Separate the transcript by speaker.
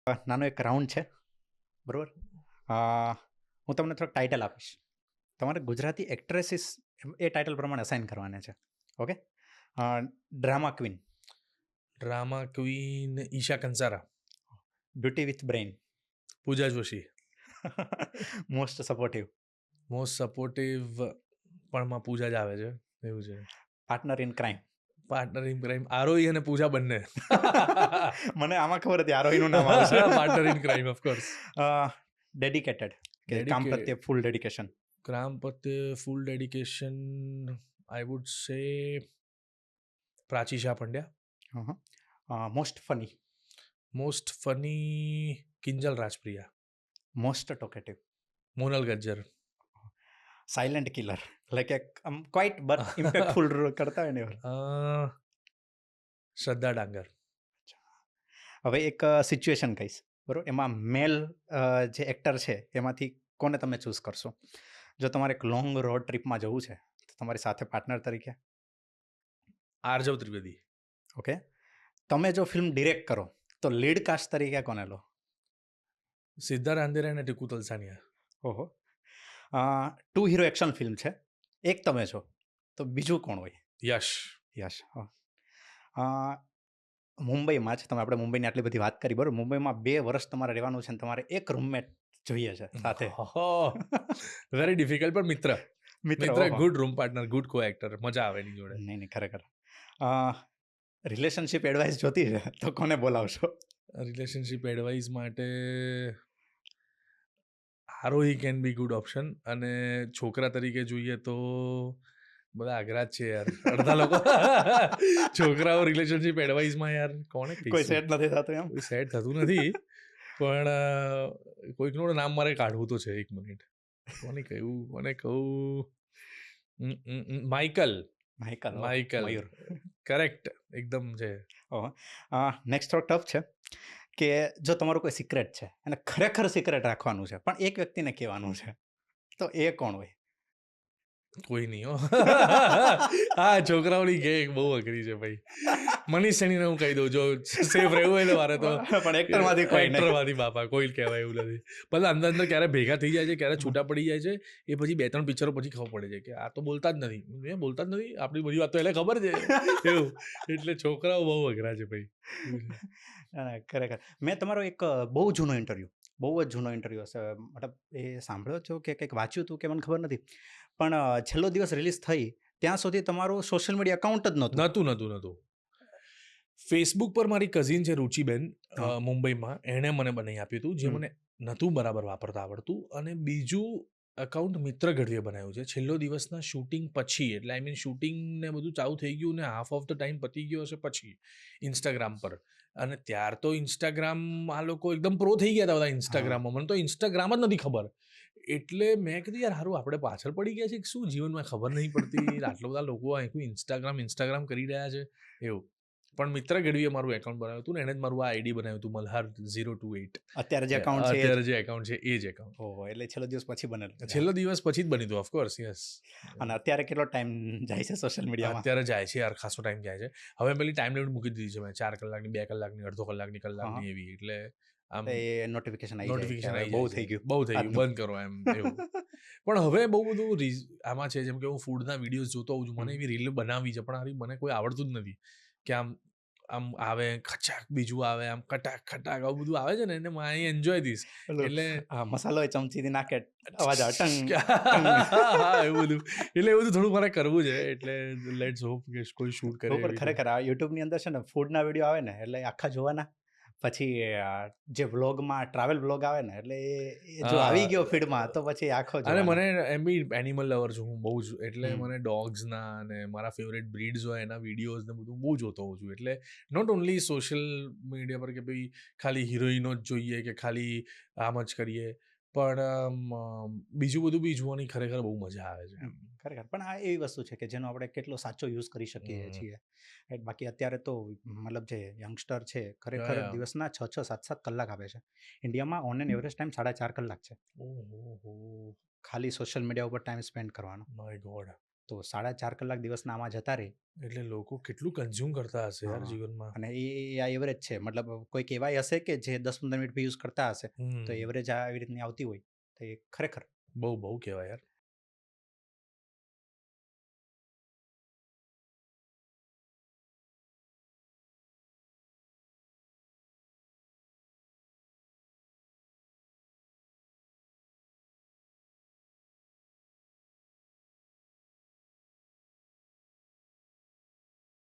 Speaker 1: નાનો એક રાઉન્ડ છે, બરોબર? અ, હું તમને થોડુંક ટાઇટલ આપીશ. તમારે ગુજરાતી એક્ટ્રેસીસ એ ટાઇટલ પ્રમાણે અસાઇન કરવાના છે. Okay? Drama queen,
Speaker 2: drama queen Isha Kansara,
Speaker 1: beauty with brain,
Speaker 2: Pooja Joshi,
Speaker 1: most supportive,
Speaker 2: most supportive પણ માં પૂજા જ આવે છે એવું છે.
Speaker 1: Partner in crime.
Speaker 2: Partner in crime Arohi અને પૂજા બંને.
Speaker 1: મને આમાં ખબર હતી આરોહીનું નામ આવશે.
Speaker 2: Partner in crime of course.
Speaker 1: Dedicated, કે કામ પ્રત્યે ફૂલ ડેડિકેશન.
Speaker 2: કામ પ્રત્યે ફૂલ dedication I would say Prachi Shah Pandya.
Speaker 1: Most funny,
Speaker 2: most funny Kinjal Rajpriya,
Speaker 1: most talkative,
Speaker 2: Monal Gajjar,
Speaker 1: silent killer, like quiet but impactful કરતા હોય ને એવા.
Speaker 2: શ્રદ્ધા ડાંગર.
Speaker 1: હવે એક સિચ્યુએશન કહીશ, બરોબર? એમાં મેલ જે એક્ટર છે એમાંથી કોને તમે ચૂઝ કરશો? જો તમારે એક લોંગ રોડ ટ્રીપમાં જવું છે તો તમારી સાથે પાર્ટનર તરીકે,
Speaker 2: આરજવ ત્રિવેદી.
Speaker 1: ઓકે? તમે જો ફિલ્મ ડિરેક્ટ કરો તો લીડ કાસ્ટ તરીકે કોને લો?
Speaker 2: સિદ્ધાર્થ આંધેરા અને ટીકુ તલસાનિયા.
Speaker 1: ઓહો. 2 હીરો એક્શન ફિલ્મ છે, એક તમે છો તો બીજું કોણ હોય?
Speaker 2: યશ.
Speaker 1: યશ. મુંબઈમાં જ આપણે મુંબઈની આટલી બધી વાત કરી, બરાબર? મુંબઈમાં 2 વર્ષ તમારે રહેવાનું છે અને તમારે એક રૂમમેટ જોઈએ છે સાથે.
Speaker 2: વેરી ડિફિકલ્ટ, પણ મિત્ર
Speaker 1: મિત્ર,
Speaker 2: ગુડ રૂમ પાર્ટનર, ગુડ કો એક્ટર, મજા આવે એની જોડે.
Speaker 1: નહીં ખરેખર. રિલેશનશિપ એડવાઇસ જોતી છે તો કોને બોલાવશો?
Speaker 2: રિલેશનશિપ એડવાઇસ માટે આરોહી કેન બી ગુડ ઓપ્શન, અને છોકરા તરીકે જોઈએ તો બધા અઘરા જ છે યાર. અડધા લોકો છોકરાઓ રિલેશનશિપ એડવાઇસમાં યાર કોને
Speaker 1: કોઈ સેટ નથી થતું એમ?
Speaker 2: કોઈ સેટ થતું નથી, પણ કોઈકનું નામ મારે કાઢવું તો છે. 1 મિનિટ, કોને કહું? માઇકલ.
Speaker 1: મયુર.
Speaker 2: કરેક્ટ, એકદમ છે.
Speaker 1: નેક્સ્ટ થોડો ટફ છે કે જો તમારું કોઈ સિક્રેટ છે અને ખરેખર સિક્રેટ રાખવાનું છે પણ એક વ્યક્તિને કહેવાનું છે, તો એ કોણ હોય?
Speaker 2: કોઈ નહીં હો. હા, છોકરાઓની ગેંગ બહુ અઘરી છે ભાઈ. મનીષ સણીને હું કહી દઉં, જો સેફ રહેવું હોય ને મારે તો.
Speaker 1: પણ એક્ટરમાંથી કોઈ નહીં.
Speaker 2: એક્ટરમાંથી બાપા કોઈ કહેવાય એવું નથી. બધા અંદર ક્યારે ભેગા થઈ જાય છે, ક્યારે છૂટા પડી જાય છે, એ પછી 2-3 પિક્ચરો પછી ખબર પડે છે કે આ તો બોલતા જ નથી. બોલતા જ નથી, આપણી બધી વાત તો એને ખબર છે એવું. એટલે છોકરાઓ બહુ અઘરા છે ભાઈ.
Speaker 1: ખરેખર મેં તમારો એક બહુ જ જૂનો ઇન્ટરવ્યૂ હશે, મતલબ એ સાંભળ્યો છો કે કંઈક વાંચ્યું હતું કે મને ખબર નથી, પણ છેલ્લો દિવસ રિલીઝ થઈ ત્યાં સુધી તમારું સોશિયલ મીડિયા અકાઉન્ટ જ
Speaker 2: નહોતું. ફેસબુક પર મારી કઝિન છે રુચિબેન, મુંબઈમાં, એણે મને બનાવી આપ્યું હતું, જે મને નહોતું બરાબર વાપરતા આવડતું. અને બીજું અકાઉન્ટ મિત્ર ગઢવીએ બનાવ્યું છે છેલ્લો દિવસના શૂટિંગ પછી, એટલે આઈ મીન શૂટિંગ ને બધું ચાલુ થઈ ગયું ને હાફ ઓફ ધ ટાઈમ પતી ગયો હશે પછી, ઇન્સ્ટાગ્રામ પર. અને ત્યાર તો ઇન્સ્ટાગ્રામ આ લોકો એકદમ પ્રો થઈ ગયા હતા બધા ઇન્સ્ટાગ્રામમાં. મને તો ઇન્સ્ટાગ્રામ જ નથી ખબર. એટલે મેં કીધું યાર હારું આપણે પાછળ પડી ગયા છે, શું જીવનમાં ખબર નહીં પડતી, આટલા બધા લોકો ઇન્સ્ટાગ્રામ કરી રહ્યા છે એવું. પણ મિત્ર ગઢવીએ મારું એકાઉન્ટ બનાવ્યું હતું ને એને જ મારું આ આઈડી બનાવ્યું હતું, મલ્હાર028.
Speaker 1: અત્યારે જે એકાઉન્ટ
Speaker 2: છે એ જ એકાઉન્ટ.
Speaker 1: ઓહો, એટલે છેલ્લો દિવસ પછી બનેલું?
Speaker 2: છેલ્લો દિવસ પછી જ બન્યું હતું, ઓફકોર્સ. યસ.
Speaker 1: અને અત્યારે કેટલો ટાઈમ જાય છે સોશિયલ મીડિયામાં?
Speaker 2: અત્યારે જાય છે યાર, ખાસો ટાઈમ જાય છે. હવે પેલી ટાઈમ લિમિટ મૂકી દીધી છે મેં, 4 કલાકની, 2 કલાકની, અડધો કલાકની એવી. એટલે આમ
Speaker 1: નોટિફિકેશન
Speaker 2: આવી
Speaker 1: બહુ થઈ ગયું,
Speaker 2: બંધ કરો એમ એવું. પણ હવે બહુ બધું આમાં છે, જેમ કે હું ફૂડના વિડીયોઝ જોતો હોઉં છું, મને એવી રીલ બનાવવી છે, પણ મને કોઈ આવડતું જ નથી કે આમ આવે ખચાક, બીજું આવે આમ ખટાક, આવું બધું આવે છે ને, એને આઈ એન્જોય ધીસ. એટલે
Speaker 1: મસાલો ચમચીથી નાખે, અવાજ અટંગ.
Speaker 2: હા, એવું બધું. એટલે એવું થોડું મારે કરવું છે. એટલે લેટ્સ હોપ કે કોઈ શૂટ કરે.
Speaker 1: ખરેખર આ યુટ્યુબની અંદર છે ને ફૂડના વિડીયો આવે ને એટલે આખા જોવાના, પછી જે વ્લોગમાં ટ્રાવેલ વ્લોગ આવે ને એટલે જો આવી ગયો ફીડમાં તો પછી આખો.
Speaker 2: અને મને એમ બી એનિમલ લવર છું હું બહુ જ, એટલે મને ડોગ્સના અને મારા ફેવરેટ બ્રીડ્સ હોય એના વિડીયોઝ ને બધું બહુ જોતો હોઉં છું. એટલે નોટ ઓનલી સોશિયલ મીડિયા પર કે ભાઈ ખાલી હિરોઈનો જ જોઈએ કે ખાલી આમ જ કરીએ, પણ બીજું બધું બી જોવાની ખરેખર બહુ મજા આવે છે.
Speaker 1: ખરેખર પણ આ એવી વસ્તુ છે કે જેનો આપણે કેટલો સાચો યુઝ કરી શકીએ છીએ. બાકી અત્યારે તો મતલબ જે યંગસ્ટર છે ખરેખર દિવસના 6-7 કલાક આપે છે. ઇન્ડિયામાં ઓન એન એવરેજ ટાઈમ 4.5 કલાક છે ખાલી સોશિયલ મીડિયા ઉપર ટાઈમ સ્પેન્ડ કરવાનો.
Speaker 2: My God.
Speaker 1: તો 4.5 કલાક દિવસના આમાં જતા રહે.
Speaker 2: એટલે લોકો કેટલું કન્ઝ્યુમ કરતા હશે યાર
Speaker 1: હા.
Speaker 2: જીવનમાં.
Speaker 1: અને એ આ એવરેજ છે. મતલબ કોઈક એવાય હશે કે જે 10-15 મિનિટ બી યુઝ કરતા હશે. તો
Speaker 2: હમ
Speaker 1: એવરેજ આવી રીતની આવતી હોય. તો એ ખરેખર
Speaker 2: બહુ બહુ કહેવાય યાર.